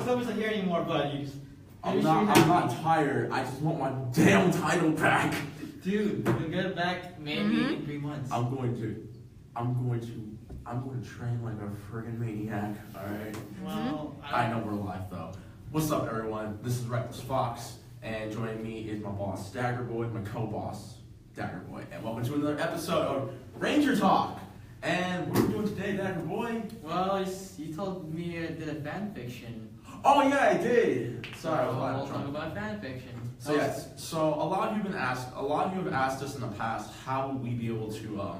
Clover's not here anymore, but you just... I'm not tired. I just want my damn title back. Dude, you'll get it back maybe in 3 months. I'm going to train like a friggin' maniac, alright? Well, I know we're live though. What's up, everyone? This is Reckless Fox, and joining me is my boss, Dagger Boy, my co-boss, Dagger Boy. And welcome to another episode of Ranger Talk. And what are we doing today, Dagger Boy? Well, you told me you did a fan fiction. Oh yeah, I did. Sorry, I was we'll lying. talk about fan fiction. So yes, so a lot of you have asked us in the past how would we be able to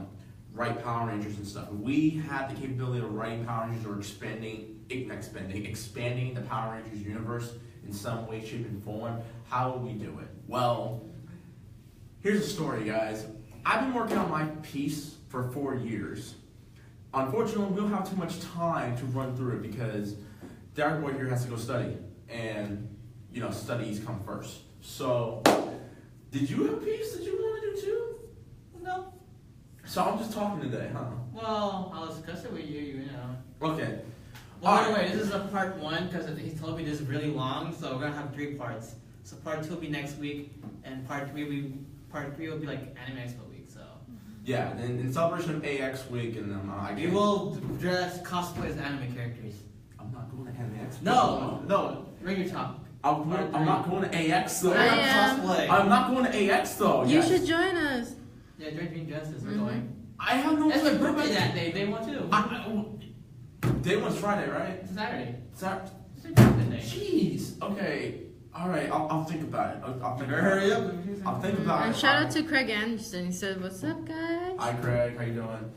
write Power Rangers and stuff. If we had the capability of writing Power Rangers or expanding the Power Rangers universe in some way, shape, and form, how would we do it? Well, here's the story, guys. I've been working on my piece for 4 years. Unfortunately, we don't have too much time to run through it because Dagger Boy here has to go study, and studies come first. So, did you have a piece that you want to do too? No. So I'm just talking today, huh? Well, I'll discuss it with you, Okay. Well, anyway, this is a part 1 because he told me this is really long, so we're gonna have 3 parts. So part 2 will be next week, and part 3 will be like Anime Expo week. So. Yeah, and in celebration of AX week, and we will dress cosplay as anime characters. I'm not going to Anime Expo. No. Ranger Talk. I'm not going to AX though. Cosplay. I'm not going to AX though. You should join us. Yeah, join Dream Justice. We're going. I have no. It's my birthday that day. Day 1 too. Day 1's Friday, right? It's Saturday. It's our birthday. Jeez. Okay. All right. I'll think about it. I'll think. Hurry up. I'll think about it. And shout out to Craig Anderson. He said, "What's up, guys?" Hi, Craig. How you doing?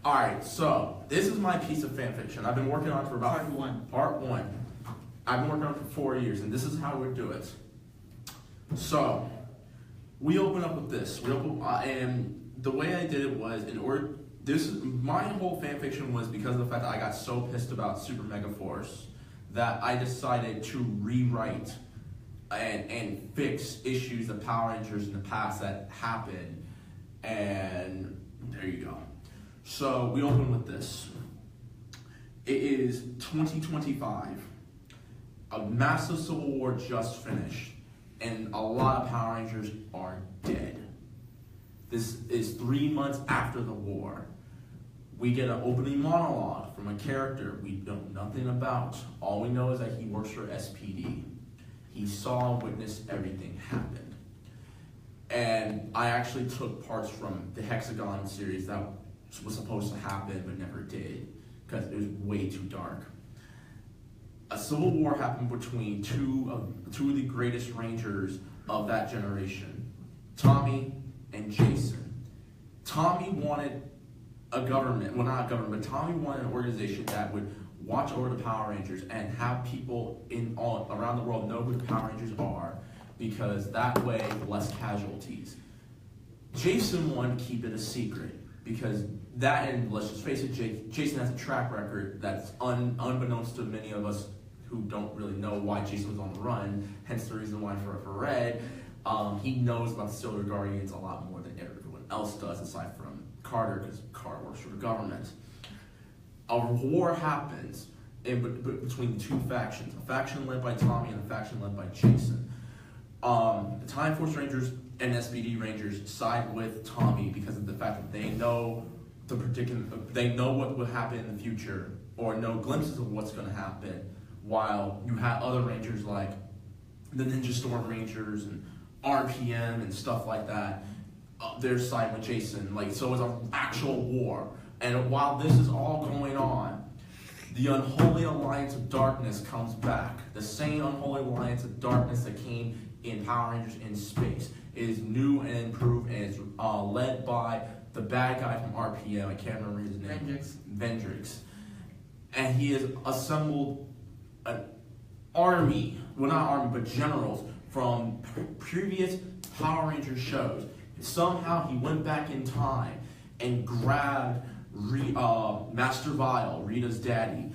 All right. So this is my piece of fan fiction. I've been working on it for about Part one. I've been working on it for 4 years, and this is how we do it. So we open up with this. And the way I did it was my whole fan fiction was because of the fact that I got so pissed about Super Mega Force that I decided to rewrite and fix issues of Power Rangers in the past that happened. And there you go. So we open with this. It is 2025. A massive civil war just finished, and a lot of Power Rangers are dead. This is 3 months after the war. We get an opening monologue from a character we know nothing about. All we know is that he works for SPD. He saw and witnessed everything happen. And I actually took parts from the Hexagon series that was supposed to happen but never did because it was way too dark. A civil war happened between two of the greatest Rangers of that generation, Tommy and Jason. Tommy wanted Tommy wanted an organization that would watch over the Power Rangers and have people around the world know who the Power Rangers are, because that way, less casualties. Jason wanted to keep it a secret, because and let's just face it, Jason has a track record that's unbeknownst to many of us who don't really know why Jason was on the run, hence the reason why for Red. He knows about the Silver Guardians a lot more than everyone else does, aside from Carter, because Carter works for the government. A war happens between the two factions, a faction led by Tommy and a faction led by Jason. The Time Force Rangers and SPD Rangers side with Tommy because of the fact that they know what will happen in the future, or know glimpses of what's going to happen, while you have other Rangers like the Ninja Storm Rangers and RPM and stuff like that. Their side with Jason, so it's an actual war. And while this is all going on, the Unholy Alliance of Darkness comes back. The same Unholy Alliance of Darkness that came in Power Rangers in Space. It is new and improved, and it's led by the bad guy from RPM. I can't remember his name. Vendrix. And he has assembled an army, well, not army, but generals from previous Power Rangers shows. Somehow he went back in time and grabbed Master Vile, Rita's daddy,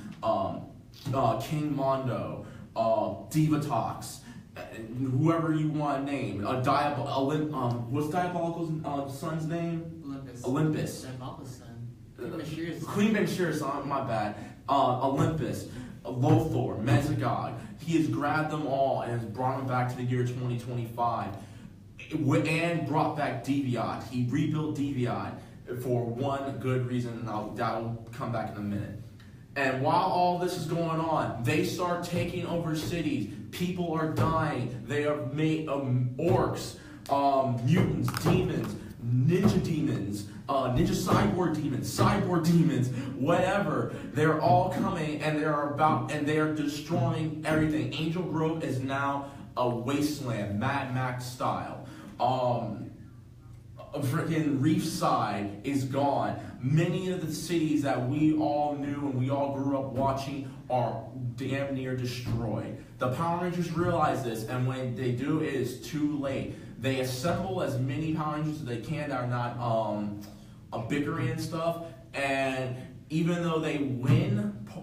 King Mondo, Divatox, whoever you want to name. What's Diabolical's son's name? Olympus. Diabolical's son. Queen Benshira's son, my bad. Olympus. Lothor, Mesogog. He has grabbed them all and has brought them back to the year 2025 and brought back Deviant. He rebuilt Deviant for one good reason, and that'll come back in a minute. And while all this is going on, they start taking over cities. People are dying. They are made orcs, mutants, demons, ninja demons, ninja cyborg demons, whatever. They're all coming, and they are destroying everything. Angel Grove is now a wasteland, Mad Max style. Freaking Reefside is gone. Many of the cities that we all knew and we all grew up watching are damn near destroyed. The Power Rangers realize this, and when they do, it is too late. They assemble as many Power Rangers as they can that are not bickering and stuff, and even though they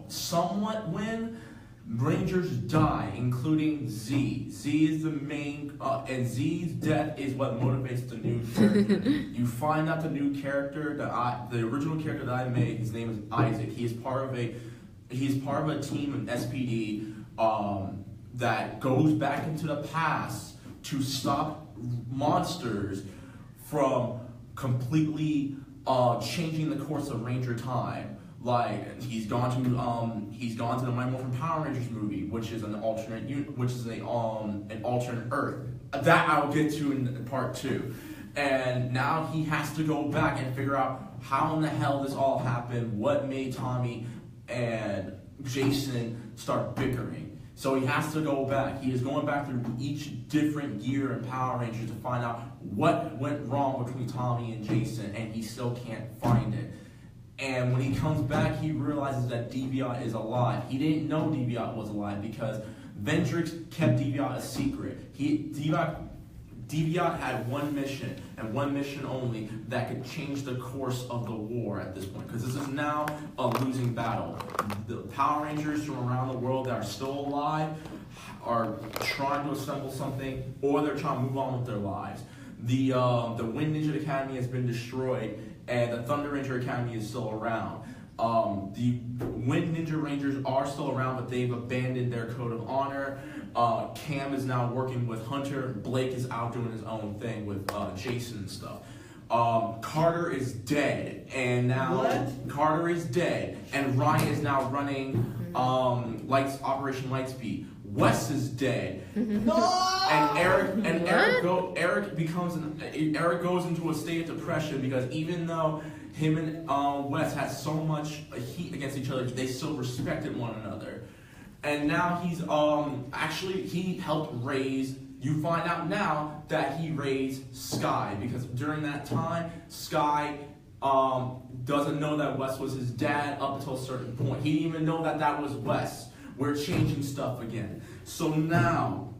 somewhat win, Rangers die, including Z. Z is the main, and Z's death is what motivates the new character. You find out the new character, the original character that I made. His name is Isaac. He's part of a team in SPD that goes back into the past to stop monsters from completely changing the course of Ranger time. Like he's gone to the Mighty Morphin Power Rangers movie, which is an alternate an alternate Earth. That I'll get to in part 2. And now he has to go back and figure out how in the hell this all happened, what made Tommy and Jason start bickering. So he has to go back. He is going back through each different year in Power Rangers to find out what went wrong between Tommy and Jason, and he still can't find it. And when he comes back, he realizes that Deviant is alive. He didn't know Deviant was alive because Vendrix kept Deviant a secret. Deviant had one mission, and one mission only, that could change the course of the war at this point. Because this is now a losing battle. The Power Rangers from around the world that are still alive are trying to assemble something, or they're trying to move on with their lives. The Wind Ninja Academy has been destroyed, and the Thunder Ranger Academy is still around. The Wind Ninja Rangers are still around, but they've abandoned their code of honor. Cam is now working with Hunter. Blake is out doing his own thing with Jason and stuff. Carter is dead, and now Carter is dead, and Ryan is now running Operation Lightspeed. Wes is dead. No! And Eric goes into a state of depression because even though him and Wes had so much heat against each other, they still respected one another. And now he's he helped raise. You find out now that he raised Sky, because during that time, Sky doesn't know that Wes was his dad up until a certain point. He didn't even know that was Wes. We're changing stuff again. So now,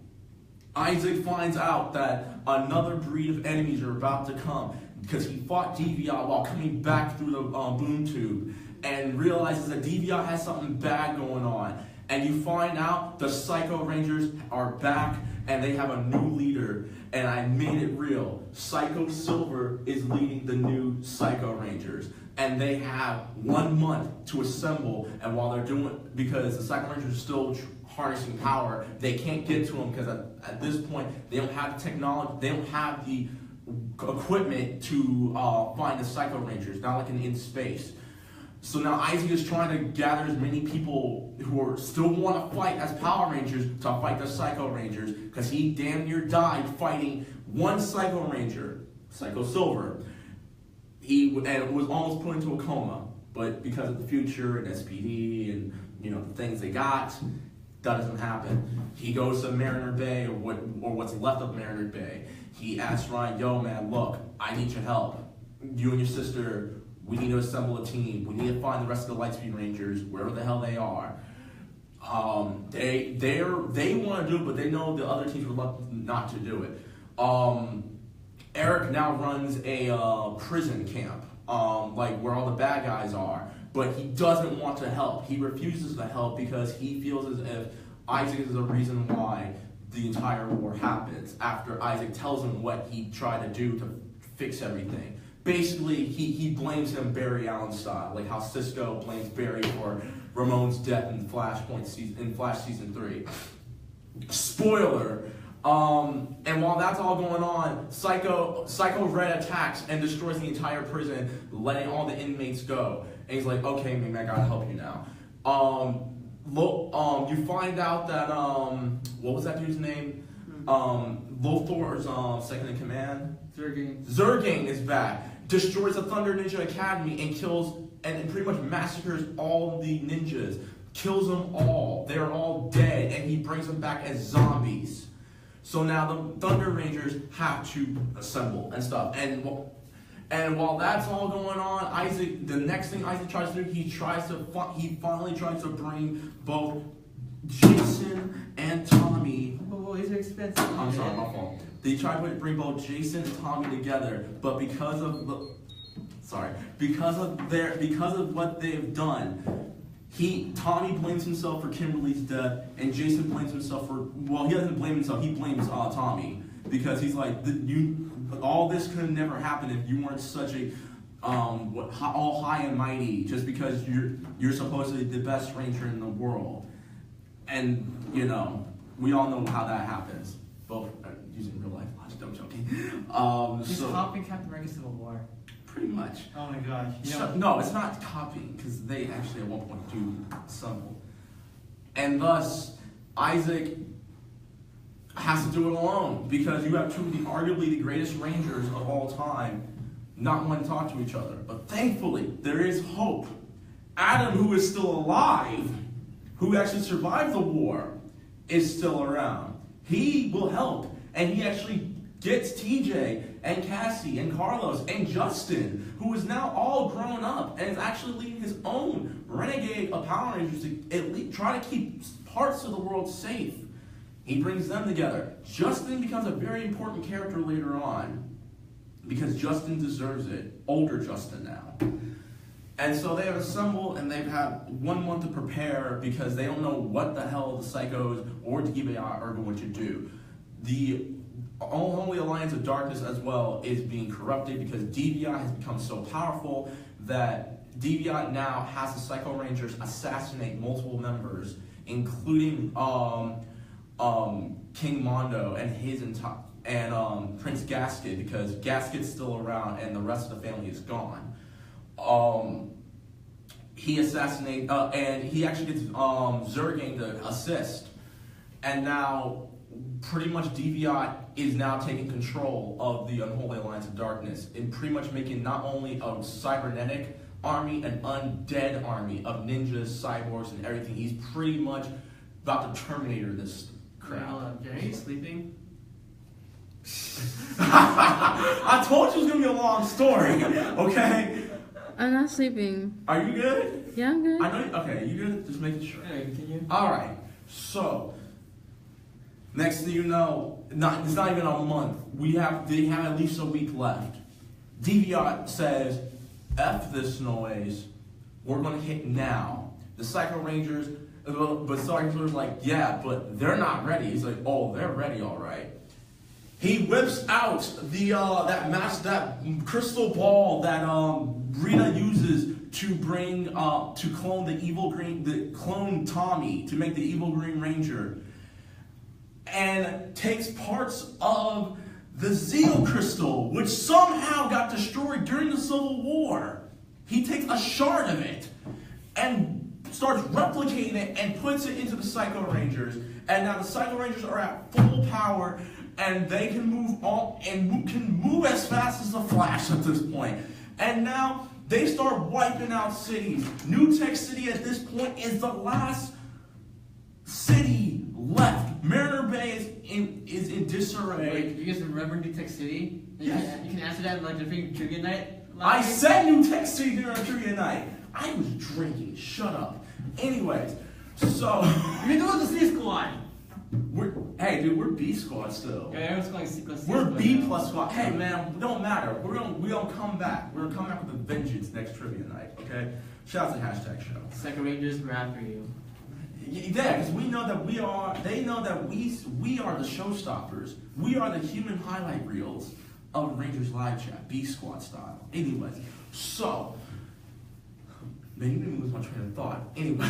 Isaac finds out that another breed of enemies are about to come because he fought Deviant while coming back through the boom tube and realizes that Deviant has something bad going on. And you find out the Psycho Rangers are back and they have a new leader. And I made it real. Psycho Silver is leading the new Psycho Rangers. And they have 1 month to assemble. And while they're doing, because the Psycho Rangers are still harnessing power, they can't get to them because at this point they don't have the technology, they don't have the equipment to find the Psycho Rangers, not like in space. So now Isaac is trying to gather as many people who still want to fight as Power Rangers to fight the Psycho Rangers, because he damn near died fighting one Psycho Ranger, Psycho Silver. He was almost put into a coma, but because of the future and SPD and the things they got, that doesn't happen. He goes to Mariner Bay, or what's left of Mariner Bay. He asks Ryan, "Yo, man, look, I need your help. You and your sister, we need to assemble a team. We need to find the rest of the Lightspeed Rangers, wherever the hell they are." They want to do it, but they know the other teams would love not to do it. Eric now runs a prison camp, where all the bad guys are, but he doesn't want to help. He refuses to help because he feels as if Isaac is the reason why the entire war happens, after Isaac tells him what he tried to do to fix everything. basically he blames him Barry Allen style, like how Cisco blames Barry for Ramon's death in Flash season 3. Spoiler. And while that's all going on, Psycho Red attacks and destroys the entire prison, letting all the inmates go. And he's like, okay, maybe I gotta help you now. You find out that what was that dude's name? Lothor's second in command. Zurgang is back. Destroys the Thunder Ninja Academy and kills and pretty much massacres all the ninjas. Kills them all. They're all dead, and he brings them back as zombies. So now the Thunder Rangers have to assemble and stuff. And while that's all going on, the next thing Isaac tries to do, he finally tries to bring both Jason and Tommy. Oh, these are expensive. I'm sorry, my fault. They tried to bring both Jason and Tommy together, but because of what they've done, Tommy blames himself for Kimberly's death, and Jason blames himself for, well, he doesn't blame himself, he blames Tommy, because he's like, all this could have never happened if you weren't such a, all high and mighty, just because you're supposedly the best ranger in the world. And, we all know how that happens. Both using real life logic, I'm joking. He's copying Captain America Civil War. Pretty much. Oh my gosh. No, it's not copying, because they actually at one point do assemble. And thus, Isaac has to do it alone, because you have two of arguably the greatest rangers of all time not wanting to talk to each other. But thankfully, there is hope. Adam, who is still alive, who actually survived the war, is still around. He will help, and he actually gets TJ and Cassie and Carlos and Justin, who is now all grown up and is actually leading his own renegade of Power Rangers to at least try to keep parts of the world safe. He brings them together. Justin becomes a very important character later on, because Justin deserves it. Older Justin now. And so they have assembled, and they've had 1 month to prepare, because they don't know what the hell the Psychos or DBI are going to do. The Unholy Alliance of Darkness as well is being corrupted, because DBI has become so powerful that DBI now has the Psycho Rangers assassinate multiple members, including King Mondo and Prince Gasket, because Gasket's still around and the rest of the family is gone. He assassinates, and he actually gets Zurgang to assist, and now pretty much DVI is now taking control of the Unholy Alliance of Darkness, and pretty much making not only a cybernetic army, an undead army of ninjas, cyborgs, and everything. He's pretty much about to Terminator this crap. Are you sleeping? I told you it was gonna be a long story, okay? I'm not sleeping. Are you good? Yeah, I'm good. I know. Okay, you good? Just making sure. Yeah, continue. All right. So next thing you know, it's not even a month. They have at least a week left. DVI says, "F this noise. We're gonna hit now." The Psycho Rangers, but Psycho Rangers like, "Yeah, but they're not ready." He's like, "Oh, they're ready, all right." He whips out that crystal ball that Rita uses to clone Tommy to make the evil Green Ranger, and takes parts of the Zeal Crystal, which somehow got destroyed during the Civil War. He takes a shard of it and starts replicating it and puts it into the Psycho Rangers, and now the Psycho Rangers are at full power. And they can move can move as fast as the Flash at this point. And now they start wiping out cities. New Tech City at this point is the last city left. Mariner Bay is in disarray. Wait, you guys remember New Tech City? Yes. You can answer that in like during trivia night. I said New Tech City during trivia night. I was drinking. Shut up. Anyways, so You're doing the C Squad. Hey, dude, we're B squad still. Yeah, everyone's calling C plus C. We're squad B now. plus squad. Hey, man, it don't matter. We're gonna come back. We're gonna come back with a vengeance next trivia night. Okay? Shout out to hashtag show. Psycho Rangers, we're after you. Yeah, because we know that we are. They know that we are the showstoppers. We are the human highlight reels of Rangers live chat, B Squad style. Anyways, so man, you made me lose my train of thought. Anyway,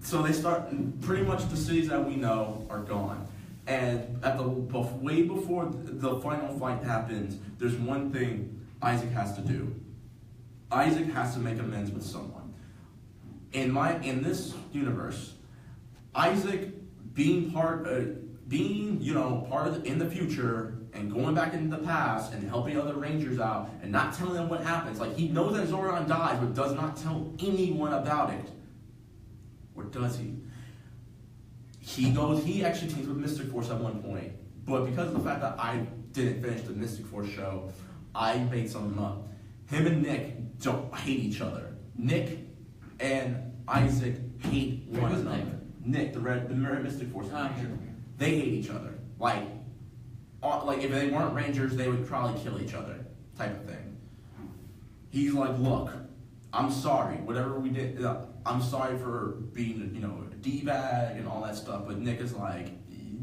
so they start. Pretty much the cities that we know are gone, and at the way before the final fight happens, there's one thing Isaac has to do. Isaac has to make amends with someone. In this universe, Isaac being part of in the future and going back into the past and helping other Rangers out and not telling them what happens. Like, he knows that Zordon dies, but does not tell anyone about it. Or does he? He actually teams with Mystic Force at one point, but because of the fact that I didn't finish the Mystic Force show, I made something up. Him and Nick don't hate each other. Nick and Isaac hate one another. Nick, the red Mystic Force Ranger. They hate each other. Like if they weren't Rangers, they would probably kill each other, type of thing. He's like, look, I'm sorry, whatever we did, I'm sorry for being, a D-bag and all that stuff. But Nick is like,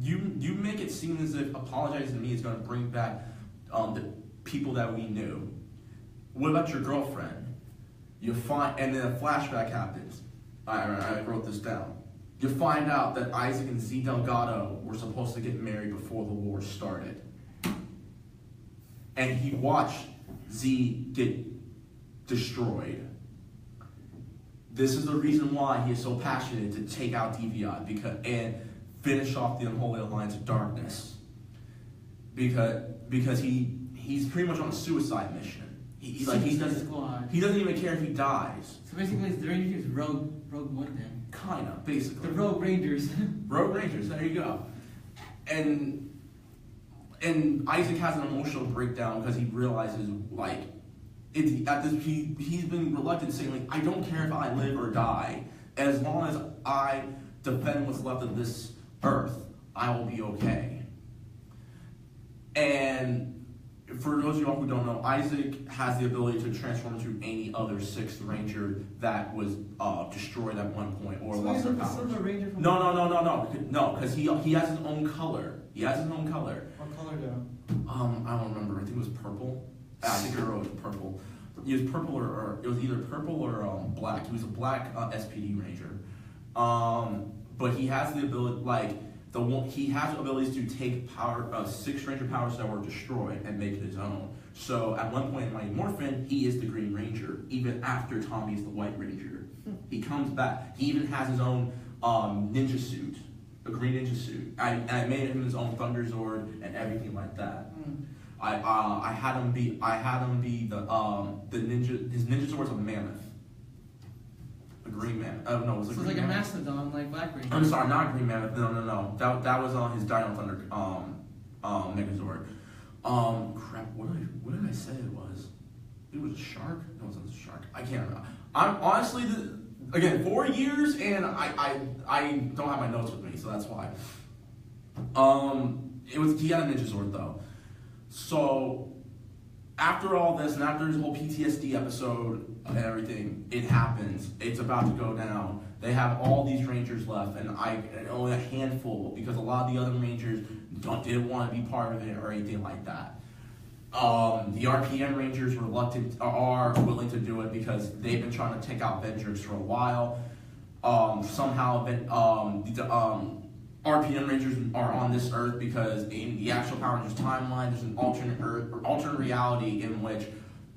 you make it seem as if apologizing to me is going to bring back the people that we knew. What about your girlfriend? And then a flashback happens. I wrote this down. You find out that Isaac and Z Delgado were supposed to get married before the war started. And he watched Z get destroyed. This is the reason why he is so passionate to take out DVI and finish off the Unholy Alliance of Darkness. Because he's pretty much on a suicide mission. He doesn't even care if he dies. So basically, the Rangers is Rogue One then. Kinda, basically. The Rogue Rangers. Rogue Rangers, there you go. And Isaac has an emotional breakdown because he realizes, he's been reluctant, saying, I don't care if I live or die. As long as I defend what's left of this earth, I will be okay. And for those of you all who don't know, Isaac has the ability to transform into any other Sixth Ranger that was destroyed at one point or lost their powers. No, because he has his own color. He has his own color. What color though? I don't remember. I think it was purple. I think it was purple. It was purple or it was either purple or black. He was a black SPD Ranger. But he has the ability, he has abilities to take Six Ranger powers that were destroyed and make it his own. So at one point in Mighty Morphin, he is the Green Ranger, even after Tommy is the White Ranger. He comes back. He even has his own ninja suit, a green ninja suit. I made him his own Thunder Zord and everything like that. I had him be the ninja. His ninja sword's a mammoth. A green mammoth. Oh no, it was a green mammoth. So it's like a mastodon, like Black Ranger. I'm sorry, not a green mammoth. No. That was on his Dino Thunder Megazord. Crap. What did I say it was? It was a shark. No, it wasn't a shark. I can't remember. I'm honestly again 4 years and I don't have my notes with me, so that's why. He had a ninja sword though. So after all this and after his whole PTSD episode and everything, it happens. It's about to go down. They have all these Rangers left, and only a handful because a lot of the other Rangers didn't want to be part of it or anything like that. The RPM Rangers are willing to do it because they've been trying to take out Vendrix for a while. Somehow, RPM Rangers are on this Earth because in the actual Power Rangers timeline, there's an alternate reality in which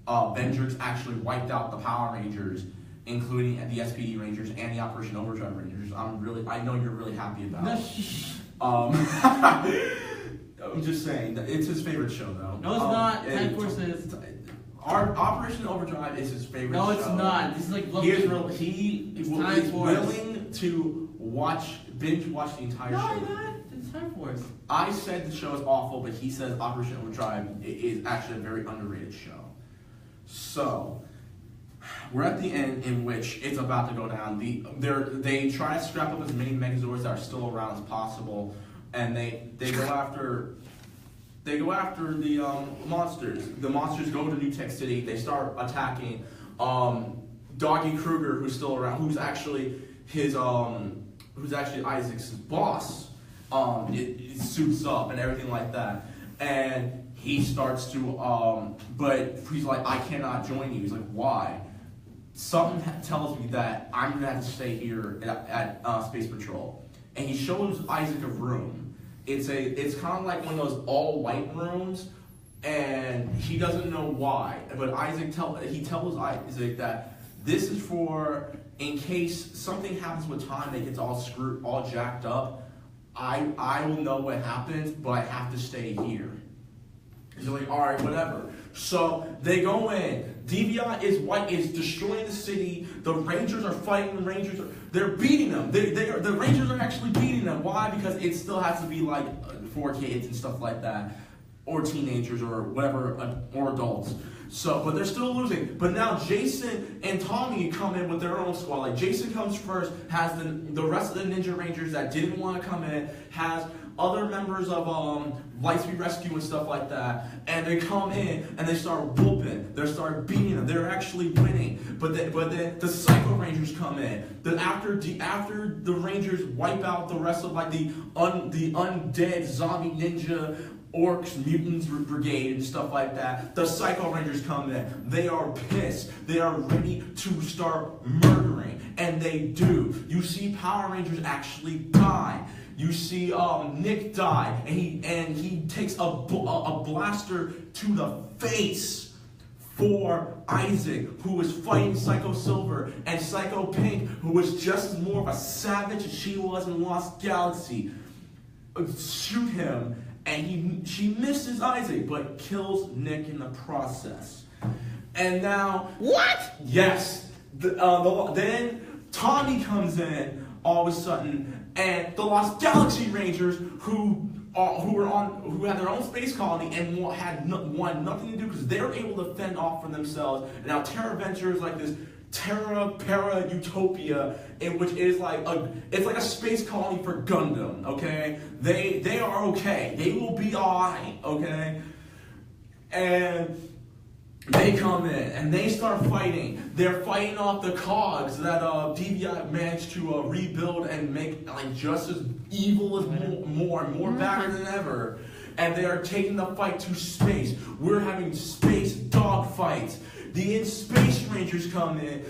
Vendrix actually wiped out the Power Rangers, including the SPD Rangers and the Operation Overdrive Rangers. I know you're really happy about. I'm just saying that it's his favorite show though. No, it's not. Time Force is. Our Operation Overdrive is his favorite show. No, it's not. This is like he is willing to binge watch the entire show. No, not. It's Time Force. I said the show is awful, but he says Operation Overdrive is actually a very underrated show. So we're at the end in which it's about to go down. They try to scrap up as many Megazords that are still around as possible, and they go after the monsters. The monsters go to New Tech City. They start attacking Doggy Kruger, who's still around, who's actually Isaac's boss. It suits up and everything like that. and he starts to, but he's like, I cannot join you. He's like, why? Something tells me that I'm gonna have to stay here at Space Patrol. And he shows Isaac a room. It's kind of like one of those all white rooms, and he doesn't know why. But he tells Isaac that this is for in case something happens with time that gets all screwed, all jacked up. I will know what happens, but I have to stay here. He's like, all right, whatever. So they go in. Deviant is destroying the city. The Rangers are fighting. They're beating them. The Rangers are actually beating them. Why? Because it still has to be like for kids and stuff like that, or teenagers or whatever, or adults. So, but they're still losing. But now Jason and Tommy come in with their own squad. Like Jason comes first, has the rest of the Ninja Rangers that didn't want to come in, has other members of Lightspeed Rescue and stuff like that, and they come in and they start whooping. They start beating them. They're actually winning. But then the Psycho Rangers come in. After the Rangers wipe out the rest of like the undead zombie ninja orcs, mutants brigade and stuff like that, the Psycho Rangers come in. They are pissed. They are ready to start murdering, and they do. You see Power Rangers actually die. You see Nick die, and he takes a blaster to the face for Isaac, who was fighting Psycho Silver, and Psycho Pink, who was just as more of a savage as she was in Lost Galaxy, shoot him, and she misses Isaac, but kills Nick in the process. And now, What? yes, then Tommy comes in all of a sudden. And the Lost Galaxy Rangers, who had their own space colony and had nothing to do because they were able to fend off for themselves. And now Terra Venture is like this Terra Para Utopia, which is like a space colony for Gundam. Okay, they are okay. They will be alright. Okay, and they come in and they start fighting. They're fighting off the cogs that Deviant managed to rebuild and make like just as evil as more badder than ever. And they are taking the fight to space. We're having space dogfights. The Space Rangers come in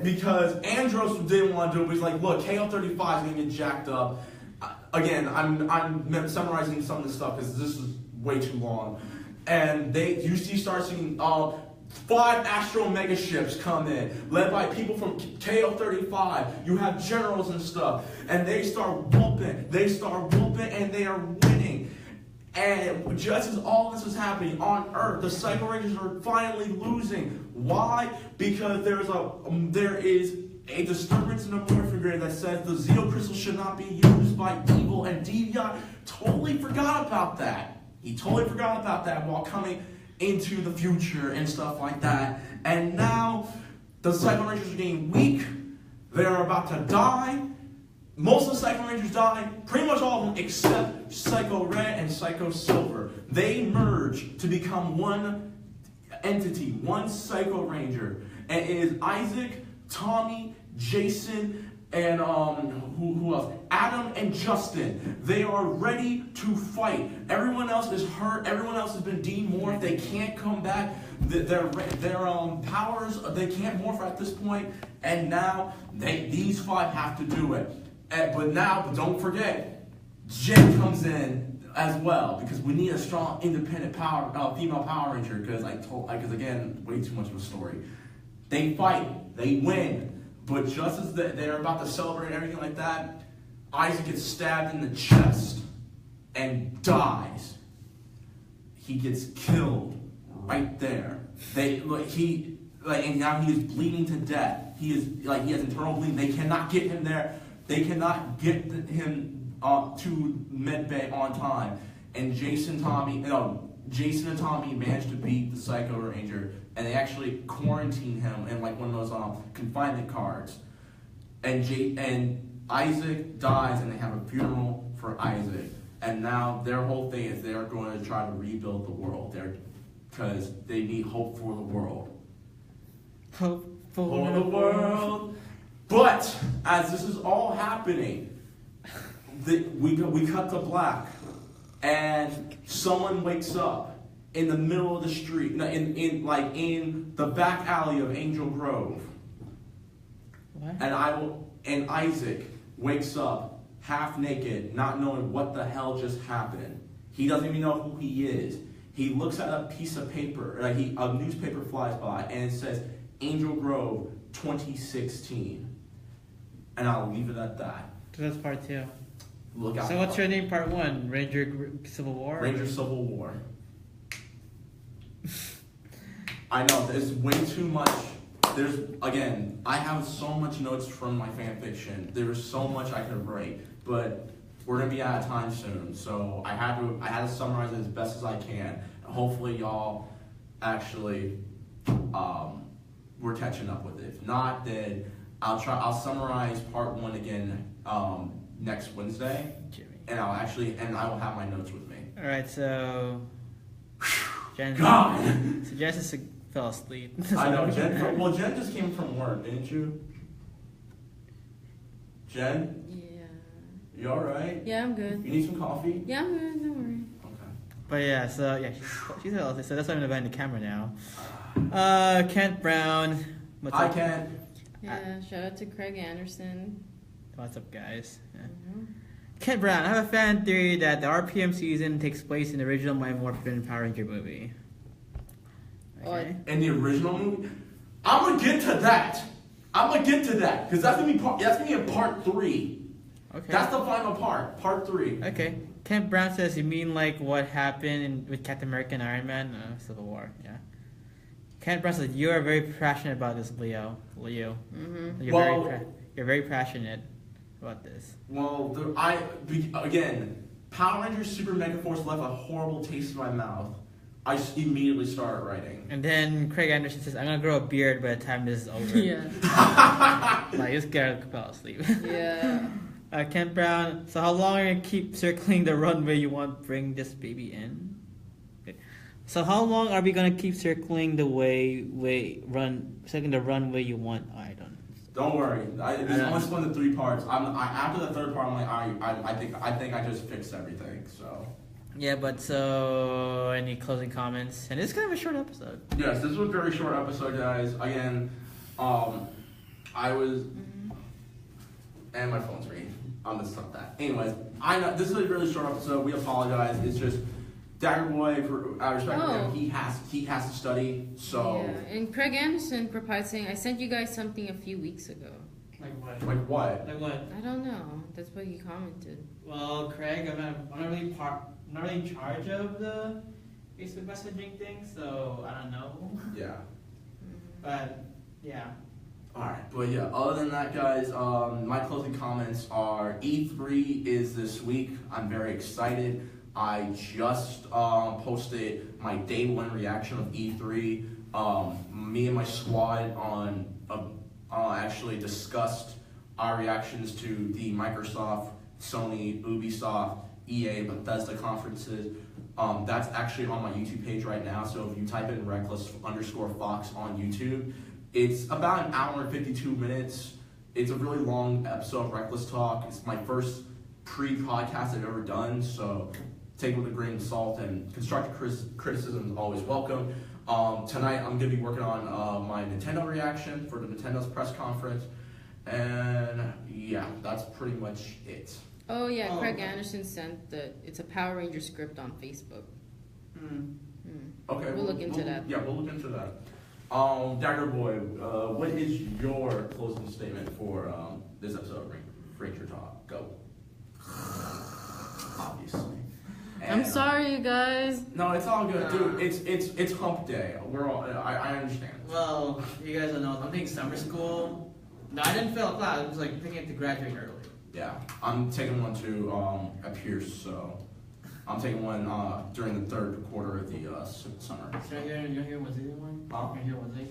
because Andros didn't want to do it. He's like, look, KO-35 is going to get jacked up. Again, I'm summarizing some of this stuff because this is way too long. And you start seeing 5 Astro Mega ships come in, led by people from KO-35. You have generals and stuff, and they start whooping. And they are winning. And just as all this is happening on Earth, the Psycho Rangers are finally losing. Why? Because there is a disturbance in the morphing grid that says the Zeo Crystal should not be used by evil, and Deviant totally forgot about that. He totally forgot about that while coming into the future and stuff like that. And now the Psycho Rangers are getting weak. They're about to die. Most of the Psycho Rangers die. Pretty much all of them except Psycho Red and Psycho Silver. They merge to become one entity, one Psycho Ranger. And it is Isaac, Tommy, Jason, and who else? Adam and Justin. They are ready to fight. Everyone else is hurt. Everyone else has been demorphed. They can't come back. Their powers, they can't morph at this point. And now these 5 have to do it. But don't forget, Jen comes in as well because we need a strong, independent female Power Ranger. Because again, way too much of a story. They fight. They win. But just as they're about to celebrate and everything like that, Isaac gets stabbed in the chest and dies. He gets killed right there. And now he is bleeding to death. He has internal bleeding. They cannot get him there. They cannot get him to medbay on time. And Jason and Tommy managed to beat the Psycho Ranger, and they actually quarantine him in like one of those confinement cards. And Isaac dies, and they have a funeral for Isaac. And now their whole thing is they are going to try to rebuild the world because they need hope for the world. Hope For the world. But as this is all happening, we cut to black, and someone wakes up in the middle of the street, in the back alley of Angel Grove, What? and Isaac wakes up half naked, not knowing what the hell just happened. He doesn't even know who he is. He looks at a piece of paper, a newspaper flies by, and it says Angel Grove 2016. And I'll leave it at that. So that's part 2. Look out. So what's your name? Part 1, Ranger Civil War. Ranger Civil War. I know, there's way too much. I have so much notes from my fan fiction. There's so much I could write, but we're gonna be out of time soon. So I had to summarize it as best as I can. Hopefully y'all actually we're catching up with it. If not, then I'll summarize part 1 again next Wednesday, Jimmy. and I will have my notes with me. All right, so Jen. God. So Jen just fell asleep. I know, Jen just came from work, didn't you? Jen, Yeah. you alright? Yeah, I'm good. You need some coffee? Yeah, I'm good. Don't worry. Okay. But yeah, so yeah, she's fell asleep. So that's why I'm behind the camera now. Kent Brown. What's I up? can't. Yeah, shout out to Craig Anderson. What's up, guys? Yeah. Mhm. Kent Brown, I have a fan theory that the RPM season takes place in the original Mighty Morphin Power Ranger movie. Okay. In the original movie? I'm gonna get to that. Because that's gonna be in part 3. Okay. That's the final part 3. Okay. Kent Brown says, you mean like what happened with Captain America and Iron Man? Civil War, yeah. Kent Brown says, you are very passionate about this, Leo. Mhm. You're very passionate about this. Well, again, Power Rangers Super Mega Force left a horrible taste in my mouth. I just immediately started writing. And then Craig Anderson says, I'm gonna grow a beard by the time this is over. Yeah. Like, this guy fell asleep. Yeah. Kent Brown, so how long are you gonna keep circling the runway you want to bring this baby in? Okay. So how long are we gonna keep circling the runway you want? I don't. Don't worry. This only split into 3 parts. After the 3rd part, I'm like, I think I just fixed everything. So. Yeah, but so any closing comments? And it's kind of a short episode. Yes, this was a very short episode, guys. Again, I was, and my phone's ringing. I'm gonna stop that. Anyways, I know this is a really short episode. We apologize. It's just Dagger Boy. I respect him. He has to study. So. Yeah. And Craig Anderson replied saying, "I sent you guys something a few weeks ago." Like what? Like what? Like what? I don't know. That's what he commented. Well, Craig, I'm not really in charge of the Facebook messaging thing, so I don't know. Yeah. Mhm. But yeah. Alright, but yeah, other than that, guys, my closing comments are E3 is this week. I'm very excited. I just posted my day 1 reaction of E3. Me and my squad actually discussed our reactions to the Microsoft, Sony, Ubisoft, EA, Bethesda conferences. That's actually on my YouTube page right now, so if you type in reckless_fox on YouTube, it's about an hour and 52 minutes. It's a really long episode of Reckless Talk. It's my first pre-podcast I've ever done, so take it with a grain of salt, and constructive criticism is always welcome. Tonight I'm going to be working on my Nintendo reaction for the Nintendo's press conference, and yeah, that's pretty much it. Oh yeah, Oh, Craig okay. Anderson sent it's a Power Ranger script on Facebook. Mm. Okay, We'll look into that. Yeah, we'll look into that. Dagger Boy, what is your closing statement for this episode of Ranger Talk? Go. Obviously. I'm sorry, you guys. No, it's all good, dude. It's hump day. We're all. I understand. Well, you guys don't know, I'm taking summer school. No, I didn't fail a class. I was like picking it to graduate early. Yeah, I'm taking one to at Pierce, so I'm taking one during the 3rd quarter of the summer. So you're here Wednesday one? Huh? You're here Wednesday?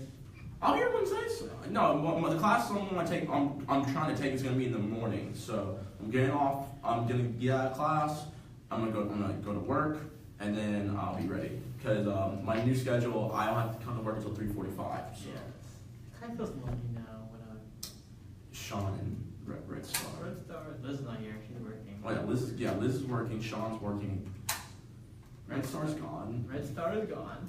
I'll hear Wednesdays. No, the class I'm trying to take is gonna be in the morning. So I'm getting off. I'm gonna get out of class. I'm gonna go to work, and then I'll be ready. Cause my new schedule, I don't have to come to work until 3:45. So Yes. Kind of feels lonely now without Sean and Red Star. Red Star. Liz is not here. She's working. Oh yeah, Liz is working. Sean's working. Red Star's gone. Red Star is gone.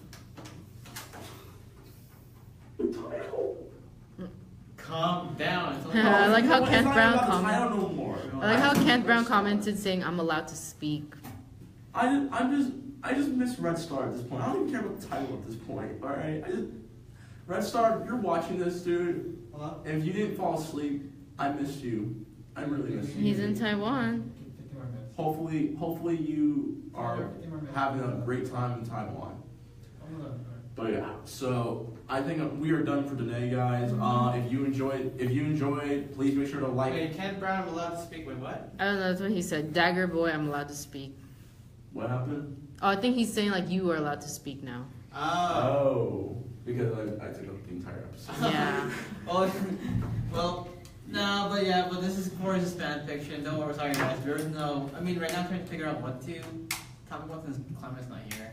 Calm down. It's only- I like how It's Kent not Brown about the commented. title no more. I like how Kent Brown commented saying, "I'm allowed to speak." I just miss Red Star at this point. I don't even care about the title at this point. All right, Red Star, if you're watching this, dude. Hello? If you didn't fall asleep, I missed you. I really missed you. He's in Taiwan. 50 more minutes. Hopefully you are 50 more minutes. having a great time in Taiwan. Hold on. But yeah, so I think we are done for today, guys. If you enjoyed, please make sure to like. Wait, Kent Brown allowed to speak with what? I don't know. That's what he said. Dagger boy, I'm allowed to speak. What happened? Oh, I think he's saying like you are allowed to speak now. Oh, because I took up the entire episode. Yeah. well, no, but this is for his fan fiction. Don't worry, sorry guys. There is no. I mean, right now I'm trying to figure out what to talk about since Clement's not here.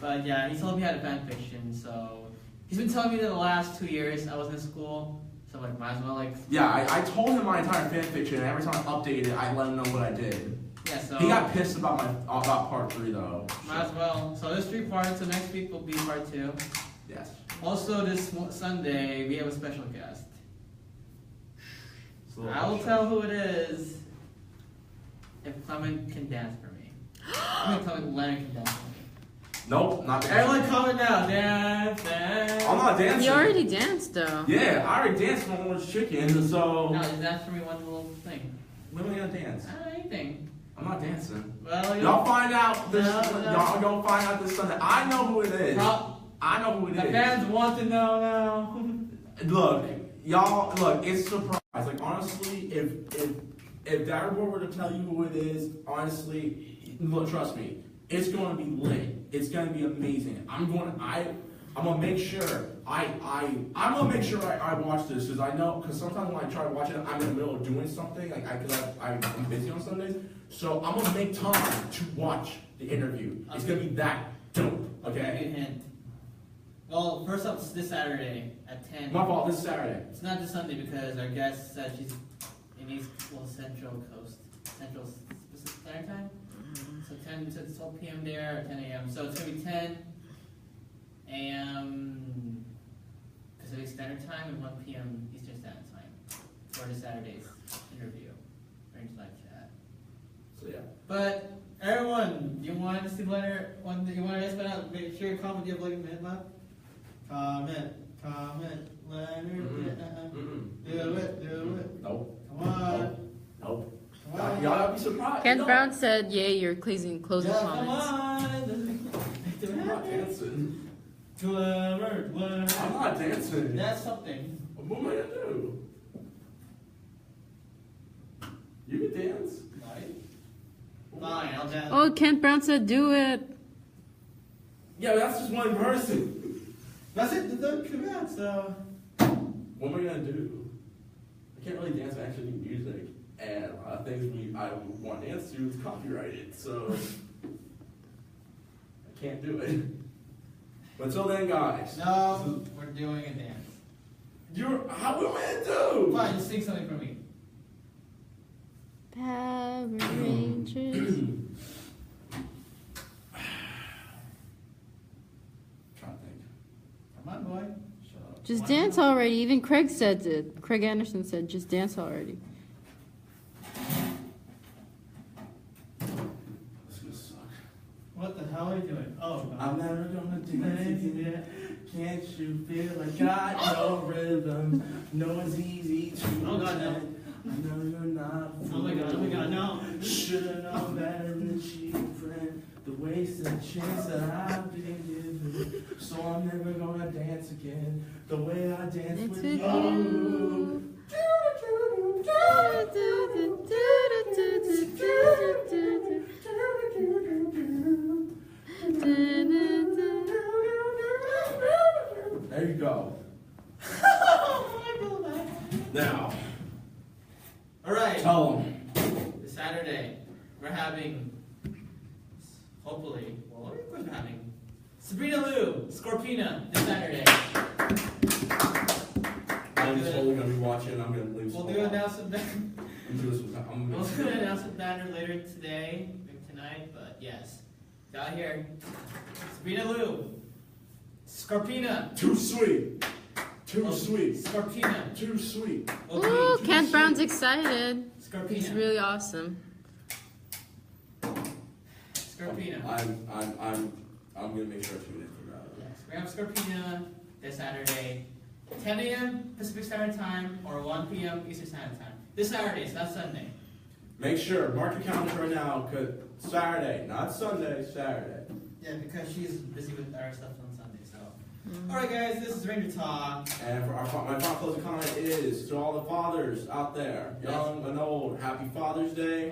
But yeah, he told me he had a fan fiction, so he's been telling me that the last 2 years I was in school, so like might as well like. Yeah, I told him my entire fan fiction, and every time I updated it, I let him know what I did. Yeah, so He got pissed about part 3 though. might as well. So there's 3 parts. So next week will be part 2. Yes. Also, this Sunday we have a special guest. So I will tell who it is if Clement can dance for me. I'm gonna Clement Leonard can dance for me. Nope, not dancing. Everyone comment now. Dance, dance. I'm not dancing. You already danced though. Yeah, I already danced on Orange Chicken, so. No, just dance for me one little thing. When am I gonna dance? Anything. I'm not dancing. Well, Y'all find out this. No. Y'all gonna find out this Sunday. I know who it is. I know who it The is. fans want to know now. Look, y'all. Look, it's a surprise. Like honestly, if Daggerboard were to tell you who it is, honestly, look, trust me, it's going to be lit. It's going to be amazing. I'm gonna make sure I'm gonna make sure I watch this because sometimes when I try to watch it, I'm in the middle of doing something I'm busy on Sundays. So I'm gonna make time to watch the interview. It's gonna be that dope. Okay. Good hint. Well, first up, it's this Saturday at 10. My fault. This Saturday. It's not this Sunday because our guest said she's in Central Coast, Central Pacific Standard Time. So 10 to 12 p.m. there, or 10 a.m. So it's gonna be 10 a.m. Pacific Standard Time and 1 p.m. Eastern Standard Time for the Saturday's interview. Range live chat. So yeah. But everyone, you want to see Leonard? You want to spend out? Make sure you comment. Do you have like a minute left? Comment, Leonard. Do it. Nope. Come on. Nope. Come on. Y'all gotta be surprised. Kent No. Brown said, "Yay, you're closing Yeah, comments." come on. I'm not dancing. Clever. I'm not dancing. That's something. What am I gonna do? You can dance. Fine, I'll dance. Oh, Kent Brown said, "Do it." Yeah, but that's just one person. That's it. Come on. So. What am I gonna do? I can't really dance. I actually do music, and a lot of things I want to dance to is copyrighted, so I can't do it. But until then, guys. No, we're doing a dance. How am I gonna do? Fine, just sing something for me. Power Rangers. Trying to think. Come on, boy. Shut up. Just dance already. Even Craig said it. Craig Anderson said, "Just dance already." This is gonna suck. What the hell are you doing? Oh, God. I'm never gonna dance again. Can't you feel I got no rhythm? No, it's easy to Oh, God, no. pretend. I know you're not. Oh my God, no. Should've known better than cheating friend. The wasted chance that I've been given. So I'm never gonna dance again. The way I dance It's with with you. There you go. Now, All right. tell them. This Saturday, we're having, hopefully, well, what are we having? Sabrina Lou, Scorpina, this Saturday. I'm totally gonna be watching. I'm gonna leave. We'll do an announcement. I'm We'll do an announcement banner later today, maybe tonight, but yes. Got here. Sabrina Lou. Scarpina. Too sweet. Too Oh, sweet. Scarpina. Too sweet. Okay, Ooh, too Kent sweet. Brown's excited. Scarpina. He's really awesome. Scarpina. I'm gonna make sure I tune in for that. Yes, we have Scarpina this Saturday, 10 a.m. Pacific Standard Time or 1 p.m. Eastern Standard Time. This Saturday, so that's Sunday. Make sure, mark your calendars right now, cause Saturday, not Sunday, Saturday. Yeah, because she's busy with our stuff on Sunday, so. Alright guys, this is Ranger Talk. And for my final closing comment is to all the fathers out there, young and old, happy Father's Day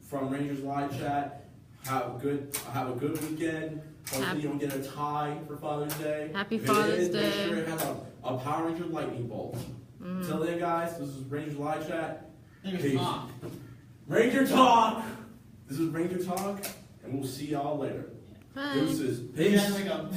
from Rangers Live Chat. Have a good weekend. Hopefully you don't get a tie for Father's Day. Happy If it Father's is, Day. Make sure it has a Power Ranger lightning bolt. Until then, guys, this is Rangers Live Chat. Rangers Peace. Talk. Ranger Talk. This is Ranger Talk, and we'll see y'all later. Bye. Deuces. Yeah, Peace. there we go.